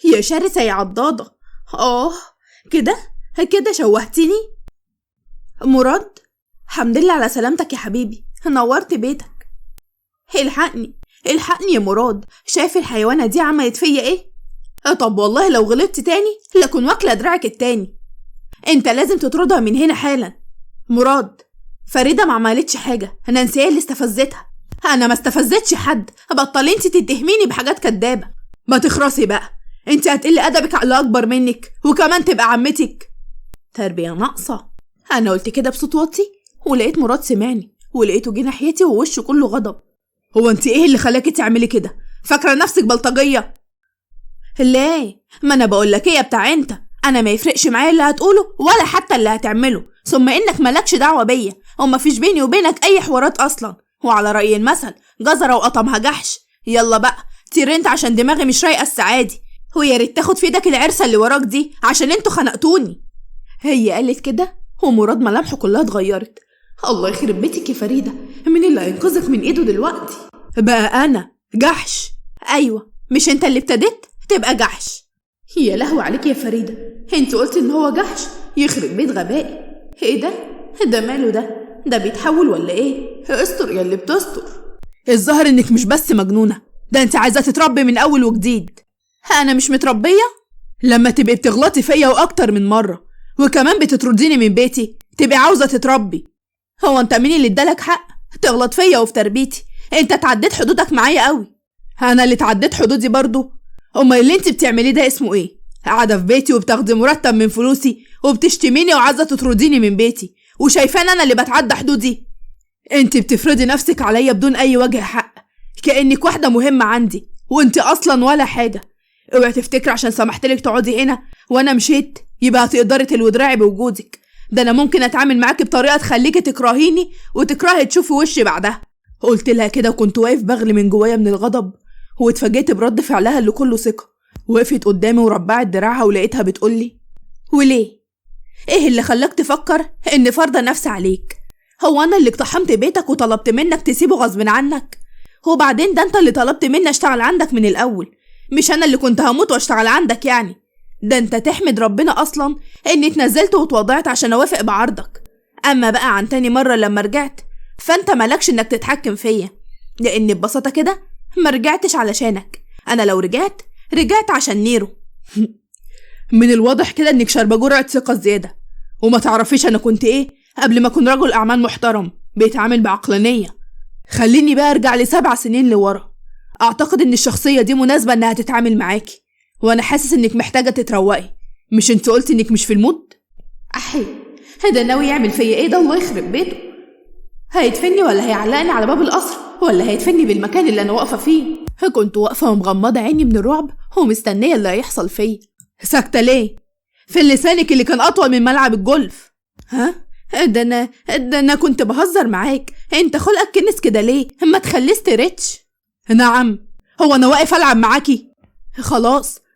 يا شرسة يا عضاضة. كده شوهتني. مراد، الحمد لله على سلامتك يا حبيبي، نورت بيتك. الحقني يا مراد، شايف الحيوانة دي عملت فيا ايه؟ طب والله لو غلطت تاني لكن واكلة دراعك التاني. انت لازم تطردها من هنا حالا. مراد، فريدة ما عملتش حاجة، نانسي اللي استفزتها. انا ما استفزتش حد، بطلي انت تتهميني بحاجات كدابة. ما تخرسي بقى، انت هتقل ادبك على اللي اكبر منك وكمان تبقى عمتك. تربية ناقصة. انا قلت كده بصوت واطي ولقيت مراد سمعني ولقيته جه ناحيتي ووشه كله غضب. هو انت ايه اللي خلاكي تعملي كده؟ فاكرة نفسك بلطجية؟ ليه؟ ما انا بقول لك ايه يا بتاع انت، انا ما يفرقش معايا اللي هتقوله ولا حتى اللي هتعمله، ثم انك مالكش دعوة بيا وما فيش بيني وبينك اي حوارات اصلا. وعلى رأي المثل، جزرة وقطمها جحش. يلا بقى طير انت عشان دماغي مش رايقة السعادي، ويا ريت تاخد في ايدك العرسة اللي وراك دي عشان انتوا خنقتوني. هي قالت كده ومراد ملامحه كلها اتغيرت. الله يخرب بيتك يا فريدة، مين اللي هينقذك من ايده دلوقتي؟ بقى انا جحش؟ ايوه، مش انت اللي ابتديت تبقى جحش. يا لهوي عليك يا فريدة، انت قلت ان هو جحش؟ يخرب بيت غبائي. ايه ده ماله ده بيتحول ولا ايه؟ استر يا اللي بتستر. الظاهر انك مش بس مجنونة، ده انت عايزة تتربي من اول وجديد. انا مش متربية؟ لما تبقي بتغلطي فيا واكتر من مرة وكمان بتطرديني من بيتي تبقي عاوزة تتربي. هو انت مين اللي ادالك حق تغلط فيا وفي تربيتي؟ انت تعديت حدودك معايا قوي. انا اللي تعديت حدودي برضو؟ امال اللي انت بتعمليه ده اسمه ايه؟ قاعدة في بيتي وبتاخدي مرتب من فلوسي وبتشتميني وعايزة تطرديني من بيتي وشايفان انا اللي بتعدى حدودي؟ انت بتفرضي نفسك عليا بدون اي وجه حق، كأنك واحدة مهمة عندي وانت اصلا ولا حاجة. اوعي تفتكر عشان سمحتلك تقعدي هنا وانا مشيت يبقى هتقدري تلوي دراعي بوجودك. ده انا ممكن اتعامل معاكي بطريقة تخليكي تكرهيني وتكرهي تشوفي وشي بعدها. قلت لها كده وكنت واقف بغلي من جوايا من الغضب، واتفاجئت برد فعلها اللي كله ثقة. وقفت قدامي وربعت دراعها ولقيتها بتقولي: وليه؟ ايه اللي خلاك تفكر ان فرض نفسي عليك؟ هو انا اللي اقتحمت بيتك وطلبت منك تسيبه غصب عنك؟ وبعدين ده انت اللي طلبت مني اشتغل عندك من الاول، مش انا اللي كنت هموت واشتغل عندك يعني. ده انت تحمد ربنا اصلا اني اتنزلت واتوضعت عشان اوافق بعرضك. اما بقى عن تاني مرة لما رجعت فانت مالكش انك تتحكم فيا، لان ببساطة كده ما رجعتش علشانك. انا لو رجعت عشان نيرو. من الواضح كده انك شاربة جرعة ثقة زيادة وما تعرفيش انا كنت ايه قبل ما اكون رجل اعمال محترم بيتعامل بعقلانية. خليني بقى ارجع ل7 سنين لورا. اعتقد ان الشخصية دي مناسبة انها تتعامل معاكي، وانا حاسس انك محتاجة تتروقي. مش انت قلت انك مش في المود؟ احي، ده ناوي يعمل فيا ايه ده؟ الله يخرب بيته. هيدفني ولا هيعلقني على باب القصر ولا هيدفني بالمكان اللي انا واقفة فيه؟ كنت واقفة ومغمضة عيني من الرعب ومستنية اللي هيحصل فيا. ساكتة ليه؟ في لسانك اللي كان اطول من ملعب الجولف. ها؟ ده انا كنت بهزر معاك. انت خلقك كنس كده ليه؟ ما تخليه ستريتش. نعم، هو انا واقف العب معاكي؟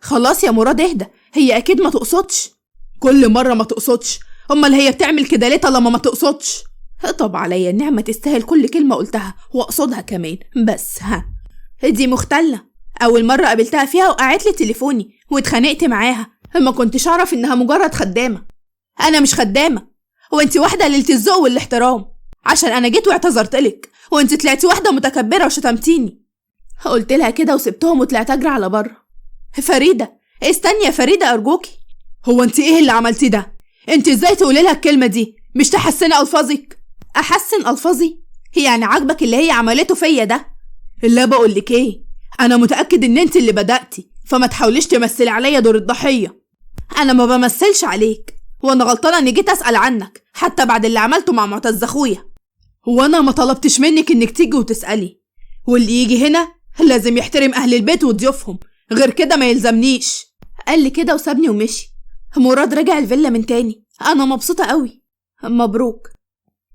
خلاص يا مراد اهدى، هي اكيد ما تقصدش. كل مرة ما تقصدش، امال هي بتعمل كده ليه طالما ما تقصدش؟ طب عليا النعمة تستاهل كل كلمة قلتها واقصدها كمان. بس دي مختلة، اول مرة قابلتها فيها وقعت لي تليفوني واتخانقت معاها. ما كنتش اعرف انها مجرد خدامة. انا مش خدامة، وانت واحدة قليلة الذوق والاحترام عشان انا جيت واعتذرتلك وانت طلعتي واحدة متكبرة وشتمتيني. قلت لها كده وسبتهم وطلعت اجري على بره. فريدة استني يا فريدة ارجوكي. هو انت ايه اللي عملتي ده؟ انت ازاي تقولي لها الكلمة دي؟ مش تحسني الفاظك؟ احسن الفاظي؟ يعني عاجبك اللي هي عملته فيا ده؟ لا بقولك ايه، انا متأكد ان انت اللي بدأتي، فما تحاوليش تمثلي عليا دور الضحية. انا ما بمثلش عليك، وانا غلطانة اني جيت اسأل عنك حتى بعد اللي عملته مع معتز اخويا. وانا ما طلبتش منك انك تيجي وتسألي، واللي يجي هنا لازم يحترم اهل البيت وضيوفهم، غير كده ما يلزمنيش. قال لي كده وسابني ومشي. مراد رجع الفيلا من تاني. انا مبسوطة قوي. مبروك.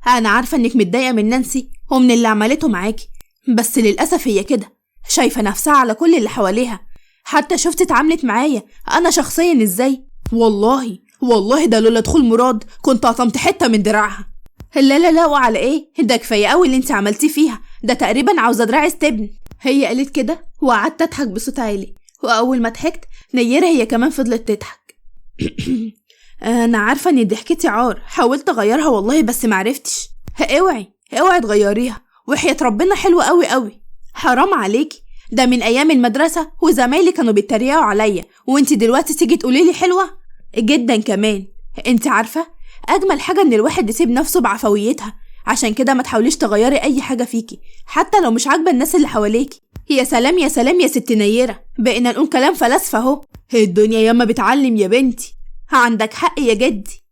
انا عارفة انك متضايقة من نانسي ومن اللي عملته معاكي، بس للأسف هي كده شايفة نفسها على كل اللي حواليها. حتى شفت اتعاملت معايا انا شخصيا ازاي. والله ده لولا دخول مراد كنت قطمت حتة من دراعها. لا وعلى ايه؟ ده كفاية قوي اللي انت عملتيه فيها، ده تقريبا عاوزة دراعي استبن. هي قالت كده وقعدت اضحك بصوت عالي، واول ما ضحكت نيرة هي كمان فضلت تضحك. انا عارفة ان ضحكتي عار، حاولت اغيرها والله بس معرفتش. اوعي تغيريها، وحياة ربنا حلوة قوي قوي. حرام عليكي، ده من ايام المدرسة وزمايلي كانوا بيتريقوا عليا، وانتي دلوقتي تيجي تقوليلي حلوة جدا كمان. انتي عارفة اجمل حاجة ان الواحد يسيب نفسه بعفويتها، عشان كده ما تحاوليش تغيري اي حاجة فيكي حتى لو مش عاجبة الناس اللي حواليكي. يا سلام يا سلام يا ست نيرة، بقينا نقول كلام فلاسفة اهو. هي الدنيا ياما بتعلم يا بنتي. عندك حق يا جدي.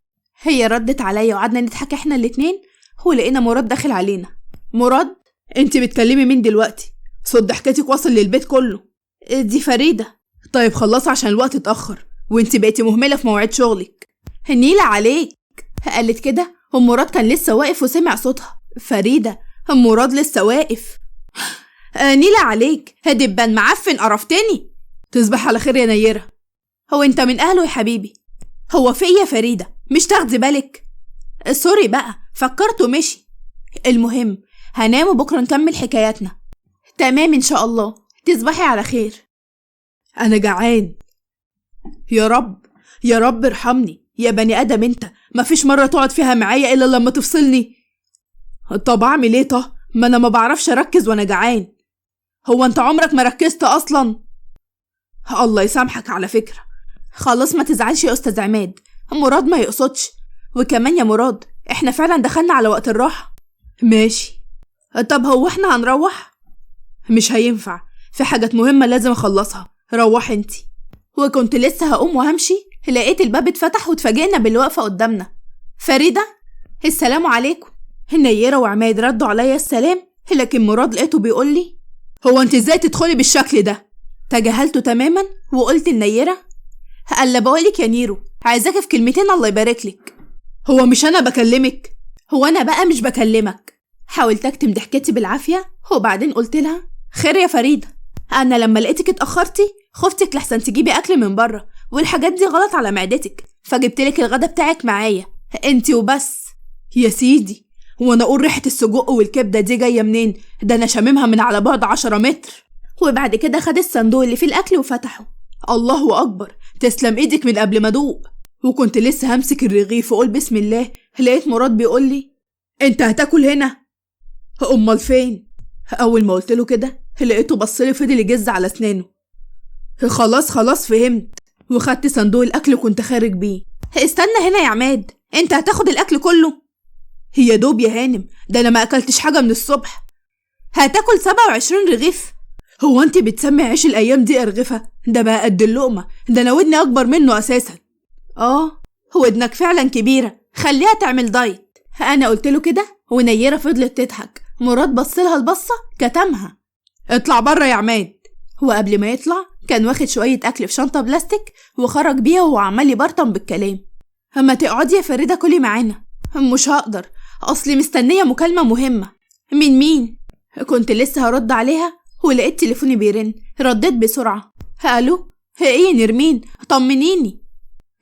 هي ردت عليا وقعدنا نضحك احنا الاتنين، ولقينا مراد داخل علينا. مراد، انتي بتكلمي مين دلوقتي؟ صوت ضحكتك واصل للبيت كله. دي فريدة. طيب خلص عشان الوقت اتأخر، وانتي بقيتي مهملة في مواعيد شغلك. نيلة عليك. قالت كده مراد كان لسه واقف وسمع صوتها. فريدة، مراد لسه واقف. نيلة عليك، هدبان معفن قرفتني. تصبح على خير يا نيرة. هو انت من اهله يا حبيبي؟ هو في يا فريدة، مش تاخدي بالك؟ سوري بقى، فكرته مشي. المهم هنام وبكرة نكمل حكاياتنا. تمام ان شاء الله، تصبحي على خير. انا جعان. يا رب ارحمني يا بني ادم، انت مفيش مرة تقعد فيها معايا الا لما تفصلني. طب اعمل ايه؟ ما انا ما بعرفش اركز وانا جعان. هو انت عمرك ما ركزت اصلا؟ الله يسامحك على فكرة. خلاص ما تزعلش يا استاذ عماد، مراد ما يقصدش. وكمان يا مراد احنا فعلا دخلنا على وقت الراحة. ماشي. طب هو احنا هنروح؟ مش هينفع، في حاجات مهمة لازم اخلصها. روح انتي. وكنت لسه هقوم وهمشي لقيت الباب اتفتح واتفاجئنا باللي واقفة قدامنا. فريدة، السلام عليكم. نيرة وعماد ردوا عليا السلام، لكن مراد لقيته بيقول لي هو انت ازاي تدخلي بالشكل ده؟ تجاهلته تماما وقلت لنيرة قال بقولك يا نيرو، عايزاك في كلمتين الله يباركلك. هو مش انا بكلمك؟ هو انا بقى مش بكلمك. حاولت اكتم ضحكتي بالعافية وبعدين قلت لها خير يا فريدة، انا لما لقيتك اتأخرتي خفتك لحسن تجيبي اكل من بره، والحاجات دي غلط على معدتك، فجبتلك الغدا بتاعك معايا انتي وبس. يا سيدي، وانا اقول ريحة السجق والكبدة دي جاية منين؟ ده انا شاممها من على بعد 10 متر. وبعد كده خد الصندوق اللي فيه الاكل وفتحه. الله اكبر، تسلم ايدك من قبل ما ادوق. وكنت لسه همسك الرغيف واقول بسم الله لقيت مراد بيقول لي انت هتاكل هنا؟ امال فين؟ اول ما قلت له كده لقيته بصلي فضل يجز على اسنانه. خلاص فهمت، وخدت صندوق الاكل وكنت خارج بيه. استنى هنا يا عماد، انت هتاخد الاكل كله؟ هي دوب يا هانم، ده انا ما اكلتش حاجه من الصبح. هتاكل 27 رغيف؟ هو انت بتسمي عيش الايام دي ارغفه؟ ده بقى قد اللقمه، ده انا ودني اكبر منه اساسا. ودنك فعلا كبيره، خليها تعمل دايت. انا قلت له كده ونيرة فضلت تضحك. مراد بصلها البصه كتمها. اطلع بره يا عماد. وقبل ما يطلع كان واخد شويه اكل في شنطه بلاستيك وخرج بيها وهو عمال يبرطم بالكلام. اما تقعدي يا فريده كلي معانا. مش هقدر، اصلي مستنيه مكالمه مهمه. من مين؟ كنت لسه هرد عليها ولقيت تليفوني بيرن، رديت بسرعه. الو، ايه يا نرمين، طمنيني.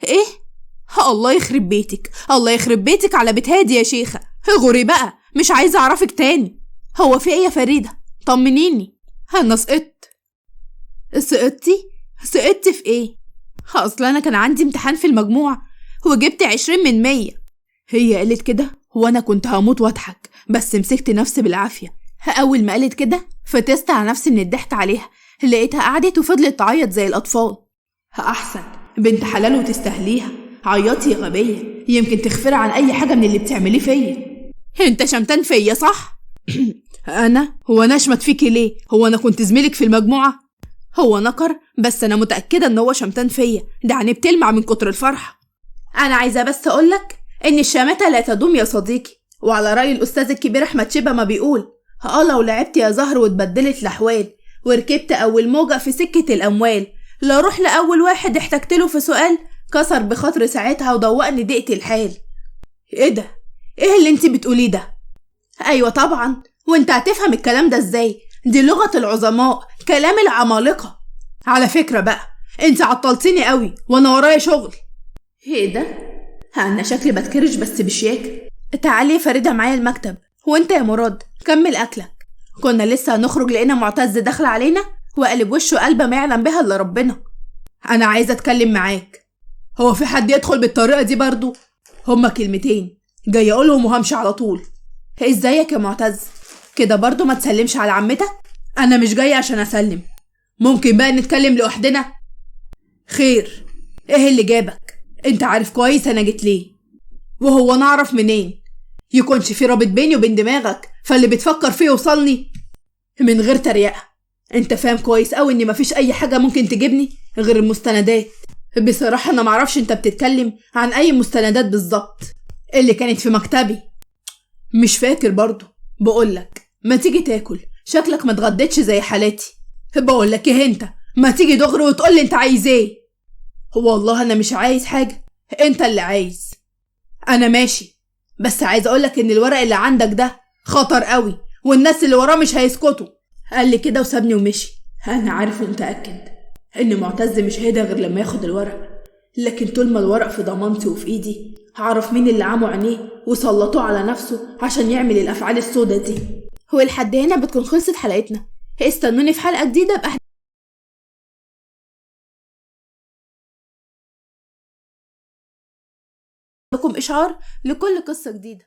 ايه؟ الله يخرب بيتك على بيت هادي يا شيخه، غوري بقى، مش عايزه اعرفك تاني. هو في ايه يا فريده؟ طمنيني. انا سقطت. سقطتي في ايه؟ اصل انا كان عندي امتحان في المجموع وجبت 20 من 100. هي قالت كده وانا كنت هموت واضحك، بس مسكت نفسي بالعافيه. اول ما قالت كده فتست على نفسي من الضحك عليها، لقيتها قعدت وفضلت تعيط زي الاطفال. احسن، بنت حلال وتستاهليها، عيطي يا غبيه، يمكن تغفري عن اي حاجه من اللي بتعمليه فيا. انت شمتان فيا صح؟ هو انا اشمت فيكي ليه؟ هو انا كنت زميلك في المجموعه؟ هو نكر، بس انا متاكده ان هو شمتان فيا، ده عينيه بتلمع من كتر الفرحه. انا عايزه بس اقولك ان الشماتة لا تدوم يا صديقي، وعلى رأي الأستاذ الكبير أحمد شيبة ما بيقول لو لعبت يا زهر واتبدلت الأحوال وركبت أول موجة في سكة الأموال، لا روح لأول واحد احتجت له في سؤال كسر بخاطر ساعتها وضوقني ضيقة الحال. ايه ده؟ ايه اللي انت بتقوليه ده؟ ايوه طبعا، وانت هتفهم الكلام ده ازاي؟ دي لغة العظماء، كلام العمالقة. على فكرة بقى انت عطلتيني قوي وانا ورايا شغل. ايه ده؟ انا شكلي بتكرش بس بشياكة. تعالي يا فريدة معايا المكتب، وانت يا مراد كمل اكلك. كنا لسه هنخرج لقينا معتز داخل علينا وقلب وشه قلبة ما يعلم بها الا ربنا. انا عايزه اتكلم معاك. هو في حد يدخل بالطريقه دي برضو؟ هما كلمتين جاي اقولهم وهمشي على طول. ازيك يا معتز؟ كده برضو ما تسلمش على عمتك؟ انا مش جاي عشان اسلم. ممكن بقى نتكلم لوحدنا؟ خير، ايه اللي جابك؟ انت عارف كويس انا جيت ليه. وهو انا اعرف منين؟ يكونش في رابط بيني وبين دماغك فاللي بتفكر فيه يوصلني؟ من غير تريقة، انت فاهم كويس اوي ان مفيش اي حاجة ممكن تجيبني غير المستندات. بصراحة انا معرفش انت بتتكلم عن اي مستندات بالظبط. اللي كانت في مكتبي. مش فاكر برضو. بقولك ما تيجي تاكل، شكلك ما اتغديتش زي حالاتي. بقولك ايه انت، ما تيجي دغري وتقولي انت عايز ايه. والله انا مش عايز حاجة، انت اللي عايز. انا ماشي، بس عايز اقولك ان الورق اللي عندك ده خطر قوي، والناس اللي وراه مش هيسكتوا. قال لي كده وسابني ومشي. انا عارف ومتأكد ان معتز مش هيدا غير لما ياخد الورق، لكن طول ما الورق في ضمانتي وفي ايدي هعرف مين اللي عموا عينيه وسلطوه على نفسه عشان يعمل الافعال السودة دي. ولحد هنا بتكون خلصت حلقتنا. استنوني في حلقة جديدة لكم إشعار لكل قصة جديدة.